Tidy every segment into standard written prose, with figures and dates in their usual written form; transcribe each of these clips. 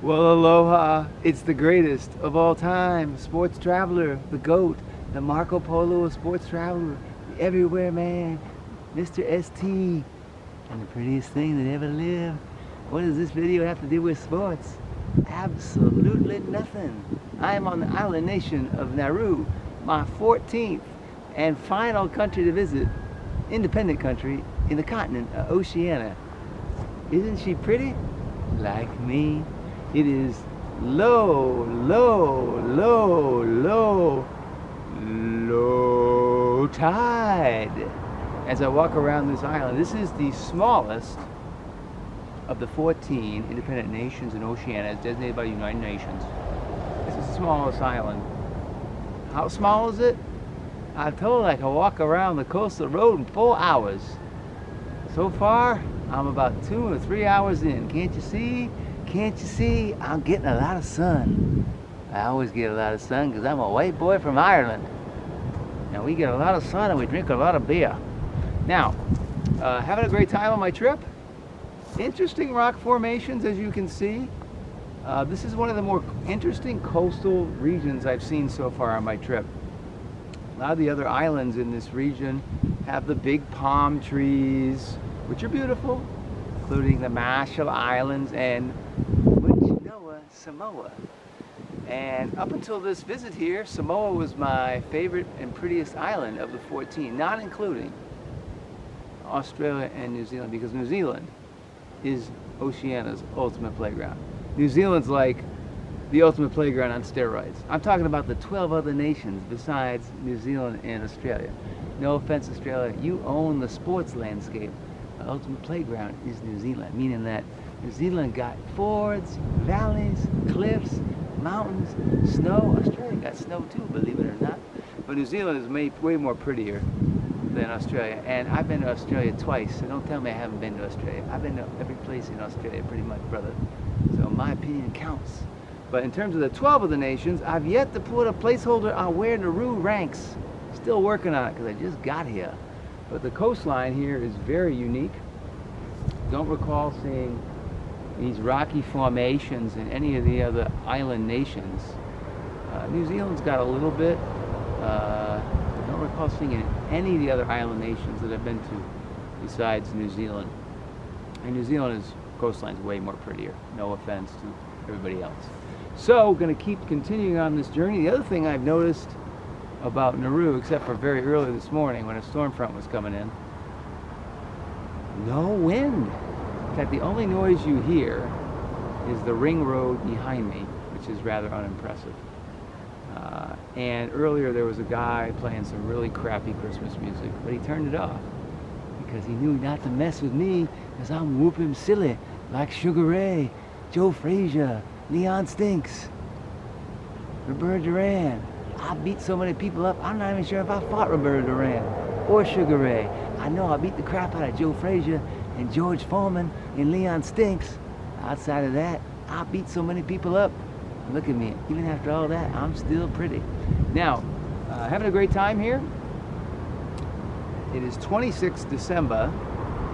Well, aloha. It's the greatest of all time. Sports traveler, the GOAT, the Marco Polo of sports traveler, the everywhere man, Mr. ST, and the prettiest thing that ever lived. What does this video have to do with sports? Absolutely nothing. I am on the island nation of Nauru, my 14th and final country to visit, independent country in the continent of Oceania. Isn't she pretty? Like me. It is low, low, low, low, low tide as I walk around this island. This is the smallest of the 14 independent nations in Oceania as designated by the United Nations. This is the smallest island. How small is it? I told I can walk around the coastal road in 4 hours. So far, I'm about 2 or 3 hours in. Can't you see? Can't you see? I'm getting a lot of sun. I always get a lot of sun because I'm a white boy from Ireland. And we get a lot of sun and we drink a lot of beer. Now, having a great time on my trip. Interesting rock formations, as you can see. This is one of the more interesting coastal regions I've seen so far on my trip. A lot of the other islands in this region have the big palm trees, which are beautiful, including the Marshall Islands and Samoa. And up until this visit here, Samoa was my favorite and prettiest island of the 14, not including Australia and New Zealand, because New Zealand is Oceania's ultimate playground. New Zealand's like the ultimate playground on steroids. I'm talking about the 12 other nations besides New Zealand and Australia. No offense, Australia, you own the sports landscape. The ultimate playground is New Zealand, meaning that New Zealand got fords, valleys, cliffs, mountains, snow. Australia got snow too, believe it or not. But New Zealand is way more prettier than Australia. And I've been to Australia twice, so don't tell me I haven't been to Australia. I've been to every place in Australia pretty much, brother. So my opinion counts. But in terms of the 12 of the nations, I've yet to put a placeholder on where Nauru ranks. Still working on it because I just got here. But the coastline here is very unique. Don't recall seeing these rocky formations in any of the other island nations. New Zealand's got a little bit. I don't recall seeing it in any of the other island nations that I've been to besides New Zealand. And New Zealand's coastline's way more prettier. No offense to everybody else. So, going to keep continuing on this journey. The other thing I've noticed about Nauru, except for very early this morning when a storm front was coming in, no wind. In fact, the only noise you hear is the ring road behind me, which is rather unimpressive. And earlier there was a guy playing some really crappy Christmas music, but he turned it off because he knew not to mess with me because I'm whooping silly like Sugar Ray, Joe Frazier, Leon Stinks, Roberta Duran. I beat so many people up, I'm not even sure if I fought Roberta Duran or Sugar Ray. I know I beat the crap out of Joe Frazier and George Foreman and Leon Stinks. Outside of that, I beat so many people up. Look at me, even after all that, I'm still pretty. Now, having a great time here. It is 26 December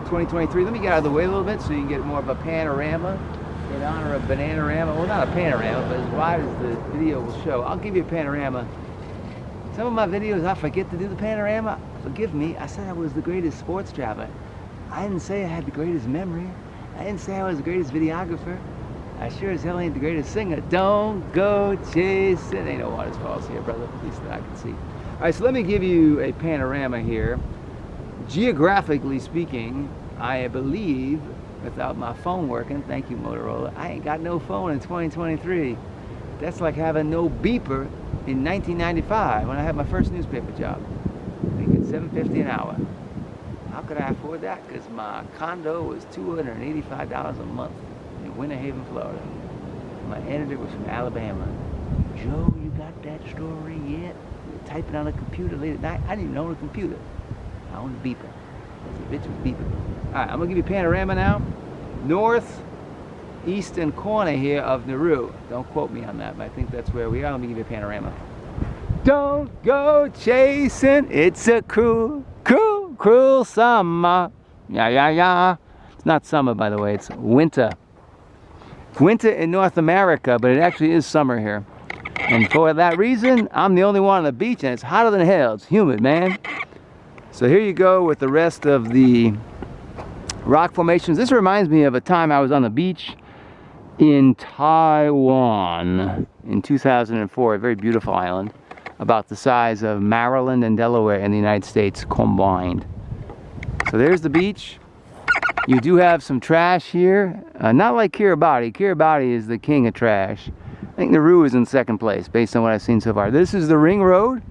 2023. Let me get out of the way a little bit so you can get more of a panorama in honor of Bananarama. Well, not a panorama, but as wide as the video will show. I'll give you a panorama. Some of my videos, I forget to do the panorama. Forgive me, I said I was the greatest sports traveler. I didn't say I had the greatest memory. I didn't say I was the greatest videographer. I sure as hell ain't the greatest singer. Don't go chasing. Ain't no waterfalls here, brother, at least that I can see. All right, so let me give you a panorama here. Geographically speaking, I believe, without my phone working, thank you Motorola, I ain't got no phone in 2023. That's like having no beeper in 1995 when I had my first newspaper job. Making $7.50 an hour. How could I afford that? Because my condo was $285 a month in Winter Haven, Florida. My editor was from Alabama. Joe, you got that story yet? You're typing on a computer late at night? I didn't even own a computer. I owned a beeper. The bitch was beeping. Alright, I'm going to give you a panorama now. Northeastern corner here of Nauru. Don't quote me on that, but I think that's where we are. Let me give you a panorama. Don't go chasing. It's a cruel, cruel, cruel summer. Yeah, yeah, yeah. It's not summer, by the way. It's winter. winter in North America, but it actually is summer here. And for that reason, I'm the only one on the beach, and it's hotter than hell. It's humid, man. So here you go with the rest of the rock formations. This reminds me of a time I was on the beach in Taiwan in 2004, a very beautiful island, about the size of Maryland and Delaware in the United States combined. So there's the beach. You do have some trash here, not like Kiribati. Kiribati is the king of trash. I think Nauru is in second place based on what I've seen so far. This is the ring road.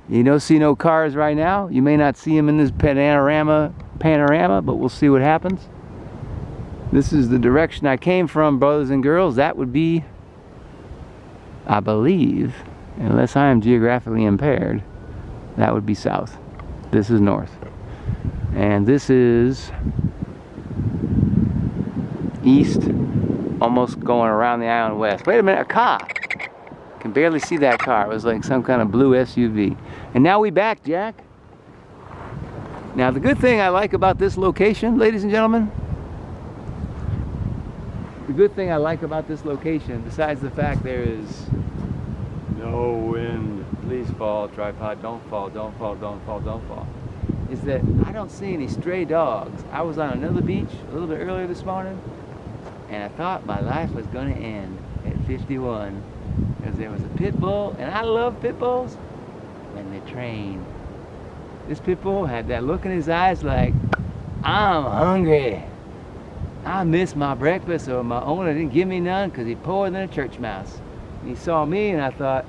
You don't see no cars right now. You may not see them in this panorama, but we'll see what happens. This is the direction I came from, brothers and girls. That would be, I believe, unless I am geographically impaired, that would be south. This is north. And this is east, almost going around the island west. Wait a minute, a car. Can barely see that car. It was like some kind of blue SUV. And now we back, Jack. Now the good thing I like about this location, ladies and gentlemen, the good thing I like about this location, besides the fact there is no wind, please fall, tripod, don't fall, don't fall, don't fall, don't fall, is that I don't see any stray dogs. I was on another beach a little bit earlier this morning, and I thought my life was going to end at 51 because there was a pit bull, and I love pit bulls when they're trained. This pit bull had that look in his eyes like, I'm hungry. I missed my breakfast, or my owner didn't give me none because he poorer than a church mouse. And he saw me, and I thought,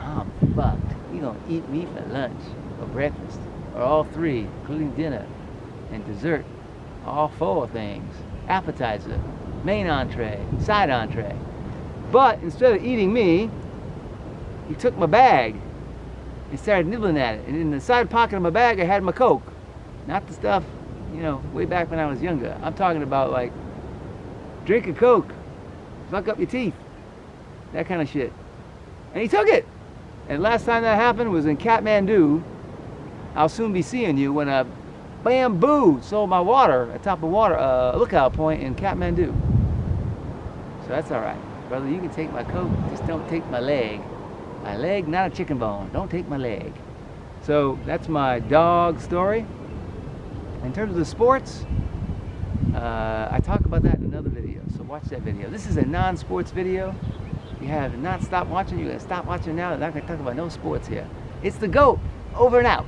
I'm fucked. You're going to eat me for lunch or breakfast, or all three, including dinner and dessert, all four things. Appetizer, main entree, side entree. But instead of eating me, he took my bag and started nibbling at it. And in the side pocket of my bag, I had my Coke. Not the stuff, you know, way back when I was younger. I'm talking about like, drink a Coke, fuck up your teeth, that kind of shit. And he took it. And last time that happened was in Kathmandu. I'll soon be seeing you when a bamboo sold my water atop of a lookout point in Kathmandu. So that's all right. Brother, you can take my Coke, just don't take my leg. My leg, not a chicken bone. Don't take my leg. So that's my dog story. In terms of the sports, I talk about that in another video. So watch that video. This is a non-sports video. You have not stopped watching. You're going to stop watching now. I'm not going to talk about no sports here. It's the GOAT. Over and out.